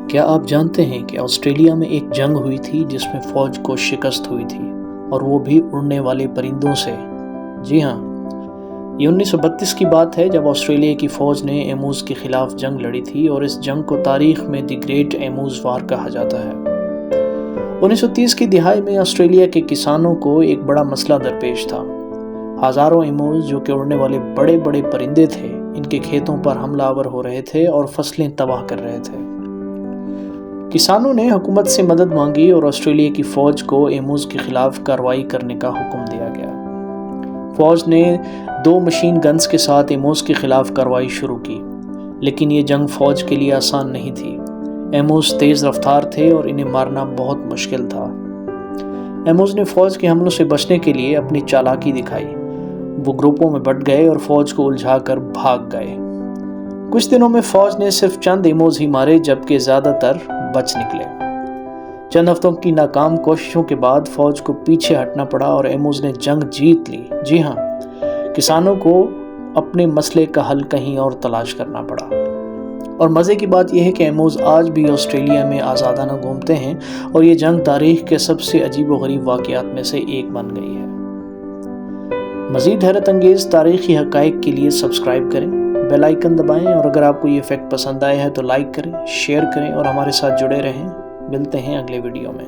کیا آپ جانتے ہیں کہ آسٹریلیا میں ایک جنگ ہوئی تھی جس میں فوج کو شکست ہوئی تھی اور وہ بھی اڑنے والے پرندوں سے؟ جی ہاں، یہ 1932 کی بات ہے جب آسٹریلیا کی فوج نے ایموز کے خلاف جنگ لڑی تھی اور اس جنگ کو تاریخ میں دی گریٹ ایموز وار کہا جاتا ہے۔ 1930 کی دہائی میں آسٹریلیا کے کسانوں کو ایک بڑا مسئلہ درپیش تھا۔ ہزاروں ایموز جو کہ اڑنے والے بڑے بڑے پرندے تھے ان کے کھیتوں پر حملہ آور ہو رہے تھے اور فصلیں تباہ کر رہے تھے۔ کسانوں نے حکومت سے مدد مانگی اور آسٹریلیا کی فوج کو ایموز کے خلاف کارروائی کرنے کا حکم دیا گیا۔ فوج نے 2 مشین گنز کے ساتھ ایموز کے خلاف کارروائی شروع کی، لیکن یہ جنگ فوج کے لیے آسان نہیں تھی۔ ایموز تیز رفتار تھے اور انہیں مارنا بہت مشکل تھا۔ ایموز نے فوج کے حملوں سے بچنے کے لیے اپنی چالاکی دکھائی۔ وہ گروپوں میں بٹ گئے اور فوج کو الجھا کر بھاگ گئے۔ کچھ دنوں میں فوج نے صرف چند ایموز ہی مارے جبکہ زیادہ تر بچ نکلے۔ چند ہفتوں کی ناکام کوششوں کے بعد فوج کو پیچھے ہٹنا پڑا اور ایموز نے جنگ جیت لی۔ جی ہاں، کسانوں کو اپنے مسئلے کا حل کہیں اور تلاش کرنا پڑا۔ اور مزے کی بات یہ ہے کہ ایموز آج بھی آسٹریلیا میں آزادانہ گھومتے ہیں اور یہ جنگ تاریخ کے سب سے عجیب و غریب واقعات میں سے ایک بن گئی ہے۔ مزید حیرت انگیز تاریخی حقائق کے لیے سبسکرائب کریں، بیل آئیکن دبائیں اور اگر آپ کو یہ فیکٹ پسند آئے ہے تو لائک کریں، شیئر کریں اور ہمارے ساتھ جڑے رہیں۔ ملتے ہیں اگلے ویڈیو میں۔